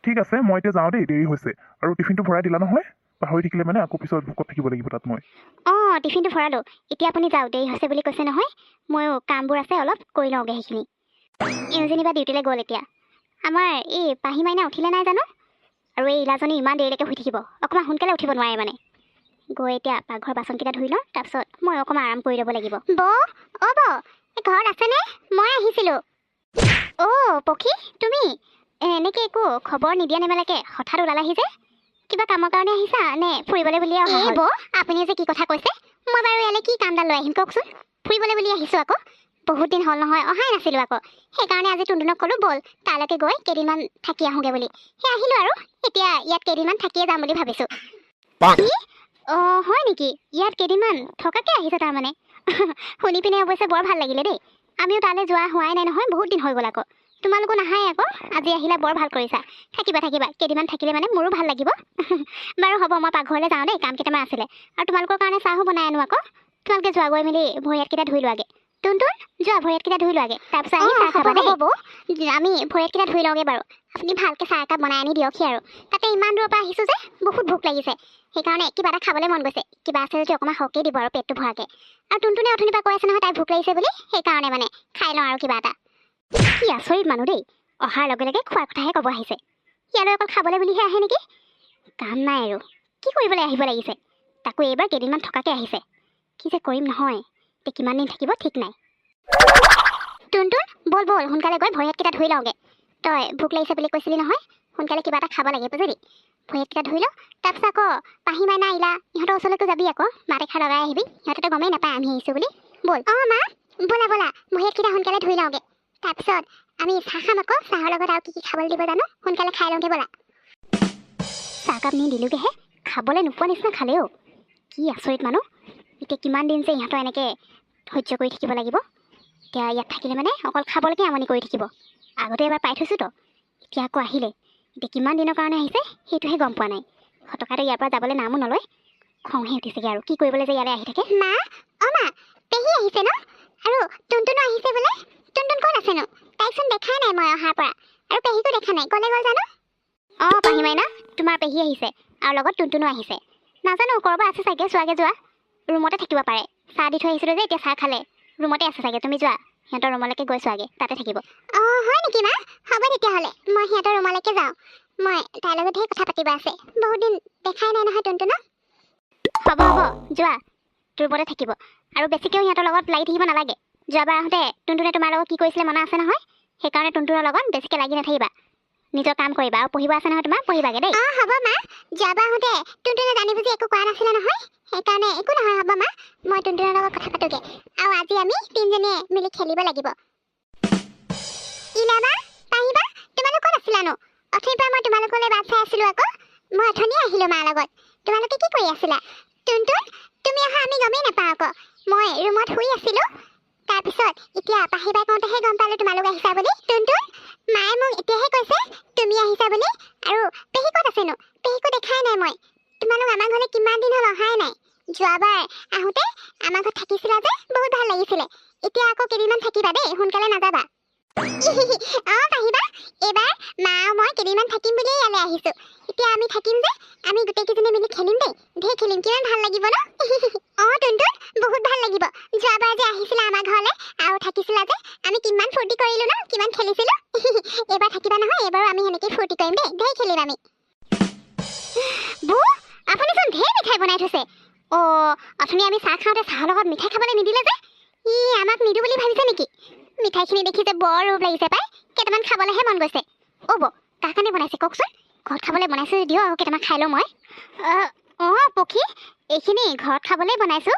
ঠিক আছে মই এতিয়া যাওঁ দেই, দেৰি হৈছে। আৰু টিফিনটো ভৰাই দিলা নহয়? পাহৰি থাকিলে মানে আকৌ পিছত ভোকত থাকিব লাগিব তাত মই। টিফিনটো ভৰালোঁ। এতিয়া আপুনি যাওক, দেৰি হৈছে বুলি কৈছে নহয়। ময়ো কামবোৰ আছে অলপ কৰি লওঁগৈ সেইখিনি। যেনিবা ডিউটিলৈ গ'ল এতিয়া। আমাৰ এই পাহি মাইনা উঠিলে নাই জানো? আৰু এই ইলাজনী ইমান দেৰিলৈকে শুই থাকিব, অকণমান সোনকালে উঠিব নোৱাৰে মানে। গৈ এতিয়া পাকঘৰ বাচনকেইটা ধুই লওঁ, তাৰপিছত মই অকণমান আৰাম কৰি ল'ব লাগিব। ঘৰত আছেনে? মই আহিছিলোঁ। পখী তুমি এনেকৈ একো খবৰ নিদিয়া নেমেলাকে হঠাৎ ওলালাহি যে? কিবা কামৰ কাৰণে আহিছা নে ফুৰিবলৈ বুলিয়ে অহা হ'ল? আপুনি যে কি কথা কৈছে, মই বাৰু ইয়ালৈ কি কামডাল লৈ আহিম কওকচোন? ফুৰিবলৈ বুলি আহিছোঁ আকৌ। বহুত দিন হ'ল নহয়, অহাই নাছিলোঁ আকৌ। সেইকাৰণে আজি টুনটুনক ক'লোঁ ব'ল তালৈকে গৈ কেইদিনমান থাকি আহোঁগৈ বুলি। সেই আহিলোঁ আৰু এতিয়া ইয়াত কেইদিনমান থাকিয়ে যাম বুলি ভাবিছোঁ। কি? হয় নেকি? ইয়াত কেইদিনমান থকাকৈ আহিছে তাৰমানে? শুনি পিনে অৱশ্যে বৰ ভাল লাগিলে দেই। আমিও তালৈ যোৱা হোৱাই নাই নহয়, বহুত দিন হৈ গ'ল আকৌ। তোমালোকো নাহাই আকৌ, আজি আহিলা বৰ ভাল কৰিছা। থাকিবা কেইদিনমান থাকিলে মানে মোৰো ভাল লাগিব। বাৰু হ'ব, মই পাকঘৰলৈ যাওঁ দেই, কাম কেইটামান আছিলে। আৰু তোমালোকৰ কাৰণে চাহো বনাই আনো আকৌ। তোমালোকে যোৱা গৈ মেলি ভৰি হাতকেইটা ধুই লোৱাগে। টুনটুন যোৱা ভৰি হাতকেইটা ধুই লোৱাগে, তাৰপিছত আহি চাহ খাবা দেই। আমি ভৰি হাতকেইটা ধুই লওঁগে বাৰু। আপুনি ভালকৈ চাহ একাপ বনাই আনি দিয়কহি আৰু। তাতে ইমান দূৰৰ পৰা আহিছোঁ যে বহুত ভোক লাগিছে। সেইকাৰণে কিবা এটা খাবলৈ মন গৈছে। কিবা আছে যদি অকণমান সৰহকৈ দিব আৰু পেটটো ভৰাকৈ। আৰু টুনটুনে অথনিৰ পৰা কৈ আছে নহয় তাই ভোক লাগিছে বুলি, সেইকাৰণে মানে খাই লওঁ আৰু কিবা এটা। কি আচৰিত মানুহ দেই, অহাৰ লগে লগে খোৱাৰ কথাহে ক'ব আহিছে। ইয়ালৈ অকল খাবলৈ বুলিহে আহে নেকি? কাম নাই আৰু কি কৰিবলৈ আহিব লাগিছে। তাকো এইবাৰ কেইদিনমান থকাকৈ আহিছে। কি যে কৰিম নহয়, এতিয়া কিমান দিন থাকিব ঠিক নাই। টুনটুন ব'ল সোনকালে গৈ ভৰি হাতকেইটা ধুই লওঁগে। তই ভোক লাগিছে বুলি কৈছিলি নহয়, সোনকালে কিবা এটা খাব লাগে বুজিলি। ভৰি হাতকেইটা ধুই লওঁ, তাৰপিছত আকৌ পাহি মাইনা আহিলা, ইহঁতৰ ওচৰলৈকে যাবি আকৌ। মাত এষাৰ লগাই আহিবি, সিহঁতেতো গমেই নাপায় আমি আহিছোঁ বুলি। ব'ল মা ব'লা ভৰি হাতকেইটা সোনকালে ধুই লওঁগে। তাৰপিছত আমি চাহ খাম আকৌ। চাহৰ লগত আৰু কি খাবলৈ দিব জানো, সোনকালে খাই লওঁগে ব'লা। চাহকাপ নি দিলোগৈহে, খাবলৈ নোপোৱা নিচিনা খালেও। কি আচৰিত মানুহ। এতিয়া কিমান দিন যে ইহঁতৰ এনেকৈ সহ্য কৰি থাকিব লাগিব। এতিয়া ইয়াত থাকিলে মানে অকল খাবলৈকে আমনি কৰি থাকিব। আগতে এবাৰ পাই থৈছোঁতো, এতিয়া আকৌ আহিলে। এতিয়া কিমান দিনৰ কাৰণে আহিছে সেইটোহে গম পোৱা নাই। ফটকাটো ইয়াৰ পৰা যাবলৈ নামো নলয়। খংহে উঠিছেগৈ আৰু কি কৰিবলৈ যে ইয়ালৈ আহি থাকে। মা পেহী আহিছে ন? আৰু টুনটুনো আহিছে বোলে। টুনটুন ক'ত আছেনো? তাইকচোন দেখাই নাই মই অহাৰ পৰা। আৰু পেহীকো দেখা নাই, ক'লে গ'ল জানো? পাহি মাইনা তোমাৰ পেহী আহিছে আৰু লগত টুনটুনো আহিছে। নাজানো ক'ৰবাত আছে চাগে, চোৱাগে যোৱা। ৰুমতে থাকিব পাৰে। চাহ দি থৈ আহিছিলোঁ যে এতিয়া চাহ খালে। ৰুমতে আছে চাগে, তুমি যোৱা সিহঁতৰ ৰুমলৈকে গৈ চোৱাগে, তাতে থাকিব। হয় নেকি মা? হ'ব তেতিয়াহ'লে মই সিহঁতৰ ৰুমলৈকে যাওঁ। মই তাইৰ লগত ধেৰ কথা পাতিব আছে, বহুত দিন দেখাই নাই নহয় টুনটুনক। হ'ব যোৱা, ৰুমতে থাকিব। আৰু বেছিকৈও সিহঁতৰ লগত লাগি থাকিব নালাগে। যোৱাবাৰ আহোঁতে টুনটুনে তোমাৰ লগত কি কৰিছিলে মনত আছে নহয়? সেইকাৰণে টুনটুনৰ লগত বেছিকৈ লাগি নাথাকিবা। নিজৰ কাম কৰিবা আৰু পঢ়িব আছে নহয় তোমাৰ, পঢ়িবাগে দেই। হ'ব মা, যোৱাবাৰ আহোঁতে টুনটুনে জানি বুজি একো কোৱা নাছিলে নহয়, সেইকাৰণে একো নহয়। হ'ব মা, মই টুনটুনৰ লগত কথা পাতোগে। আৰু আজি আমি তিনিজনীয়ে মিলি খেলিব লাগিব। ইলাবা পাহিবা তোমালোক ক'ত আছিলানো? অথনিৰ পৰা মই তোমালোকলৈ বাট চাই আছিলোঁ আকৌ। মই অথনিয়ে আহিলোঁ মাৰ লগত। তোমালোকে কি কৰি আছিলা? টুনটুন তুমি অহা আমি গমেই নাপাওঁ আকৌ। মই ৰুমত শুই আছিলোঁ। তাৰপিছত এতিয়া পাহিবাই কওঁতেহে গম পালোঁ তোমালোক আহিছা বুলি। টুনটুন মায়ে মোক এতিয়াহে কৈছে তুমি আহিছা বুলি। আৰু পেহী ক'ত আছেনো? পেহীকো দেখাই নাই মই। তোমালোক আমাৰ ঘৰলৈ কিমান দিন হ'ল অহাই নাই। যোৱাবাৰ আহোঁতে আমাৰ ঘৰত থাকিছিলা যে বহুত ভাল লাগিছিলে। এতিয়া আকৌ কেইদিনমান থাকিবা দেই, সোনকালে নাযাবা। পাহিবা এইবাৰ মা আৰু মই কেইদিনমান থাকিম বুলিয়ে ইয়ালৈ আহিছোঁ। এতিয়া আমি থাকিম যে আমি গোটেইকেইজনী মিলি খেলিম দেই, ধেৰ খেলিম, কিমান ভাল লাগিব ন? টুনটুন বহুত ভাল লাগিব। যোৱাবাৰ যে আহিছিলা আমাৰ ঘৰলৈ আৰু থাকিছিলা যে আমি কিমান ফূৰ্তি কৰিলোঁ ন, কিমান খেলিছিলোঁ। এইবাৰ থাকিবা নহয়, এইবাৰো আমি সেনেকৈ ফূৰ্তি কৰিম দেই, ধেৰ খেলিম আমি। আপুনিচোন ধেৰ মিঠাই বনাই থৈছে। অথনি আমি চাহ খাওঁতে চাহৰ লগত মিঠাই খাবলৈ নিদিলে যে? আমাক নিদিওঁ বুলি ভাবিছে নেকি? মিঠাইখিনি দেখি যে বৰ লোভ লাগিছে পাই, কেইটামান খাবলৈহে মন গৈছে। কাৰ কাৰণে বনাইছে কওকচোন? ঘৰত খাবলৈ বনাইছোঁ দিয়ক আৰু কেইটামান খাই লওঁ মই। পখী এইখিনি ঘৰত খাবলৈ বনাইছোঁ।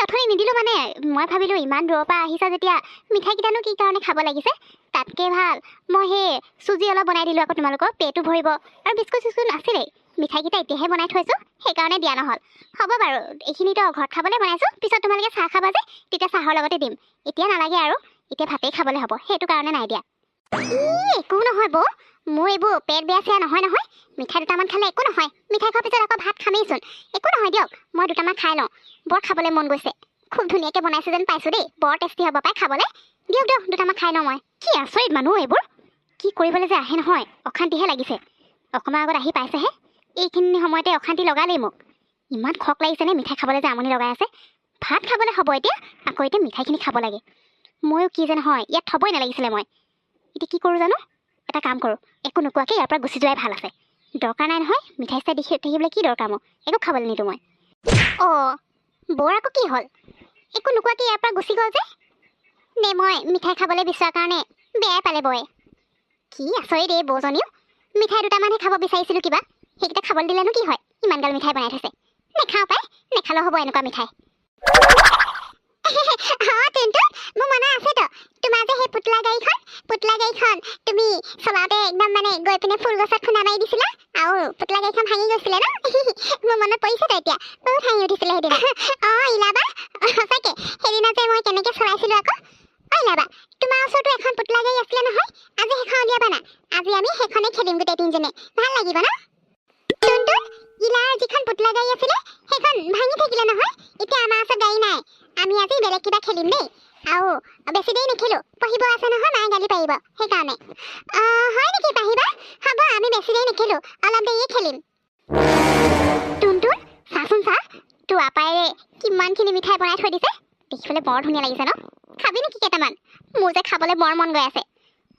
অথনি নিদিলোঁ মানে মই ভাবিলোঁ ইমান দূৰৰ পৰা আহিছা যেতিয়া মিঠাইকেইটানো কি কাৰণে খাব লাগিছে। তাতকৈ ভাল মই সেই চুজি অলপ বনাই দিলোঁ আকৌ, তোমালোকৰ পেটো ভৰিব। আৰু বিস্কুট চিস্কুট নাছিলেই, মিঠাইকেইটা এতিয়াহে বনাই থৈছোঁ, সেইকাৰণে দিয়া নহ'ল। হ'ব বাৰু, এইখিনিতো ঘৰত খাবলৈ বনাইছোঁ, পিছত তোমালোকে চাহ খাবা যে তেতিয়া চাহৰ লগতে দিম। এতিয়া নালাগে আৰু, এতিয়া ভাতেই খাবলৈ হ'ব, সেইটো কাৰণে নাই দিয়া। একো নহয় মোৰ এইবোৰ পেট বেয়া চেয়া নহয়। মিঠাই দুটামান খালে একো নহয়। মিঠাই খোৱাৰ পিছত আকৌ ভাত খামেইচোন, একো নহয় দিয়ক। মই দুটামান খাই লওঁ, বৰ খাবলৈ মন গৈছে। খুব ধুনীয়াকৈ বনাইছে যেন পাইছোঁ দেই, বৰ টেষ্টি হ'ব পাই খাবলৈ। দিয়ক দুটামান খাই লওঁ মই। কি আচৰিত মানুহ এইবোৰ, কি কৰিবলৈ যে আহে নহয়, অশান্তিহে লাগিছে। অকণমান আগত আহি পাইছেহে, এইখিনি সময়তে অশান্তি লগালেই মোক। ইমান খক লাগিছেনে মিঠাই খাবলৈ যে আমনি লগাই আছে। ভাত খাবলৈ হ'ব এতিয়া, আকৌ এতিয়া মিঠাইখিনি খাব লাগে। ময়ো কি যে নহয়, ইয়াত থ'বই নালাগিছিলে মই। এতিয়া কি কৰোঁ জানো? এটা কাম কৰোঁ, একো নোকোৱাকৈ ইয়াৰ পৰা গুচি যোৱাই ভাল আছে। দৰকাৰ নাই নহয়, মিঠাই চিঠাই দেখি থাকিবলৈ কি দৰকাৰ মোক, একো খাবলৈ নিদিওঁ মই। অঁ, বৰ আকৌ কি হ'ল? একো নোকোৱাকৈ ইয়াৰ পৰা গুচি গ'ল যে? নে মই মিঠাই খাবলৈ বিচৰাৰ কাৰণে বেয়াই পালে বয়ে? কি আচৰিত এই বৌজনীও। মিঠাই দুটামানহে খাব বিচাৰিছিলোঁ কিবা, সেইকেইটা খাবলৈ দিলেনো কি হয়? ইমানগাল মিঠাই বনাই থৈছে। নেখাওঁ পাই, নেখালেও হ'ব এনেকুৱা মিঠাই। অঁ টুনটুন, মোৰ মনত আছেতো, তোমাৰ যে সেই পুতলা গাড়ীখন তুমি চলাওঁতে একদম মানে গৈ পিনে ফুল গছত খুন্দা মাৰি দিছিলা, আৰু পুতলা গাড়ীখন ভাঙি গৈছিলে ন? মোৰ মনত পৰিছেতো এতিয়া, বহুত হাঁহি উঠিছিলে সেইদিনা। অঁ ইলাবা, সঁচাকে সেইদিনা যে মই কেনেকৈ চলাইছিলোঁ আকৌ। অঁ ইলাবা, তোমাৰ ওচৰতো এখন পুতলা গাড়ী আছিলে নহয়, আজি সেইখন উলিয়াবা না। আজি আমি সেইখনে খেলিম গোটেই তিনিজনে, ভাল লাগিব ন? টুনটুন, ইলাৰ যিখন পুতলা গাড়ী আছিলে সেইখন ভাঙি থাকিলে নহয়, এতিয়া আমাৰ ওচৰত গাড়ী নাই। আমি আজি বেলেগ কিবা খেলিম দেই, আৰু বেছি দেৰি নেখেলো, পঢ়িব আছে নহয়, মায়ে গালি পাৰিব সেইকাৰণে। হয় নেকি পাহিবা? হ'ব, আমি বেছি দেৰি নেখেলো, অলপ দেৰিয়ে খেলিম। টুনটুন, চাচোন চা, তোৰ আপায়ে কিমানখিনি মিঠাই বনাই থৈ দিছে। দেখিবলৈ বৰ ধুনীয়া লাগিছে ন? খাবি নেকি কেইটামান? মোৰ যে খাবলৈ বৰ মন গৈ আছে।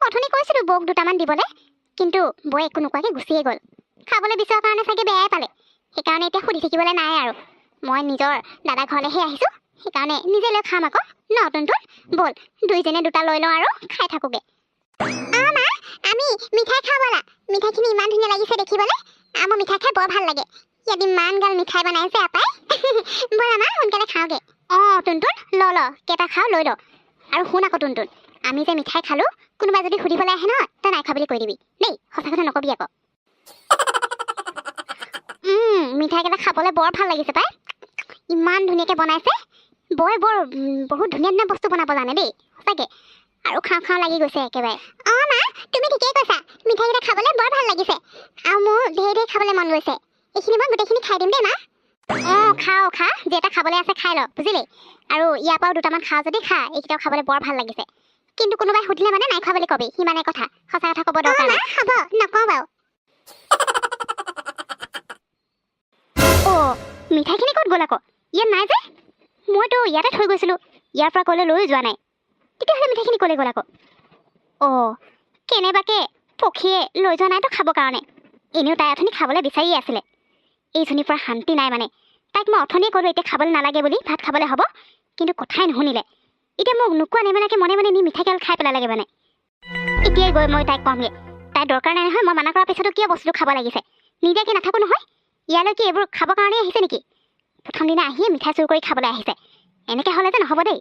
অথনি কৈছিলোঁ বৌক দুটামান দিবলৈ, কিন্তু বৌয়ে একো নোকোৱাকৈ গুচিয়ে গ'ল। খাবলৈ বিচৰাৰ কাৰণে চাগে বেয়াই পালে, সেইকাৰণে এতিয়া সুধি থাকিবলৈ নাই আৰু। মই নিজৰ দাদা ঘৰলৈহে আহিছোঁ, সেইকাৰণে নিজে লৈ খাম আকৌ ন টুনটুন? ব'ল দুইজনে দুটা লৈ লওঁ আৰু খাই থাকোঁগৈ। অঁ মা, আমি মিঠাই খাওঁ ব'লা। মিঠাইখিনি ইমান ধুনীয়া লাগিছে দেখিবলৈ, মোৰ মিঠাই খাই বৰ ভাল লাগে। ইয়াত ইমানগাল মিঠাই বনাইছে আপাই। ব'লা মা, সোনকালে খাওঁগৈ। অঁ টুনটুন, ল কেইটা খাওঁ লৈ ল। আৰু শুন আকৌ টুনটুন, আমি যে মিঠাই খালোঁ, কোনোবাই যদি সুধিবলৈ আহে নহয়, তই নাই খোৱা বুলি কৈ দিবি দেই, সঁচা কথা নকবি আকৌ। মিঠাইকেইটা খাবলৈ বৰ ভাল লাগিছে পাই, ইমান ধুনীয়াকৈ বনাইছে। বৌয়ে বহুত ধুনীয়া ধুনীয়া বস্তু বনাব জানে দেই, সঁচাকৈ। আৰু খাওঁ খাওঁ লাগি গৈছে একেবাৰে। অঁ মা, তুমি ঠিকেই কৈছা, মিঠাইকেইটা খাবলৈ বৰ ভাল লাগিছে, আৰু মোৰ ধেৰ খাবলৈ মন গৈছে। এইখিনি মই গোটেইখিনি খাই দিম দেই মা। অঁ খা, যেইটা খাবলৈ আছে খাই ল, বুজিলি? আৰু ইয়াৰ পৰাও দুটামান খাওঁ যদি খা, এইকেইটাও খাবলৈ বৰ ভাল লাগিছে। কিন্তু কোনোবাই সুধিলে মানে নাই খোৱা বুলি কবি, সিমানে কথা, সঁচা কথা ক'ব দৰকাৰ নাই। হ'ব, নকওঁ বাৰু। অঁ, মিঠাইখিনি ক'ত গ'ল আকৌ? ইয়াত নাই যে, মইতো ইয়াতে থৈ গৈছিলোঁ, ইয়াৰ পৰা ক'লৈ লৈও যোৱা নাই। তেতিয়াহ'লে মিঠাইখিনি ক'লৈ গ'ল আকৌ? অঁ, কেনেবাকৈ পক্ষীয়ে লৈ যোৱা নাইতো খাবৰ কাৰণে। এনেও তাই অথনি খাবলৈ বিচাৰিয়ে আছিলে। এইজনীৰ পৰা শান্তি নাই মানে। তাইক মই অথনিয়ে ক'লোঁ এতিয়া খাবলৈ নালাগে বুলি, ভাত খাবলৈ হ'ব, কিন্তু কথাই নুশুনিলে। এতিয়া মোক নোকোৱা নেমেলাকৈ মনে মনে নি মিঠাইকেইডাল খাই পেলালেগৈ মানে। এতিয়াই গৈ মই তাইক কমগৈ, তাইৰ দৰকাৰ নাই নহয়, মই মানা কৰাৰ পিছতো কিয় বস্তুটো খাব লাগিছে? নিদিয়াকৈ নাথাকোঁ নহয়। ইয়ালৈ কি এইবোৰ খাবৰ কাৰণেই আহিছে নেকি? প্ৰথম দিনা আহিয়ে মিঠাই চুৰ কৰি খাবলৈ আহিছে, এনেকৈ হ'লে যে নহ'ব দেই।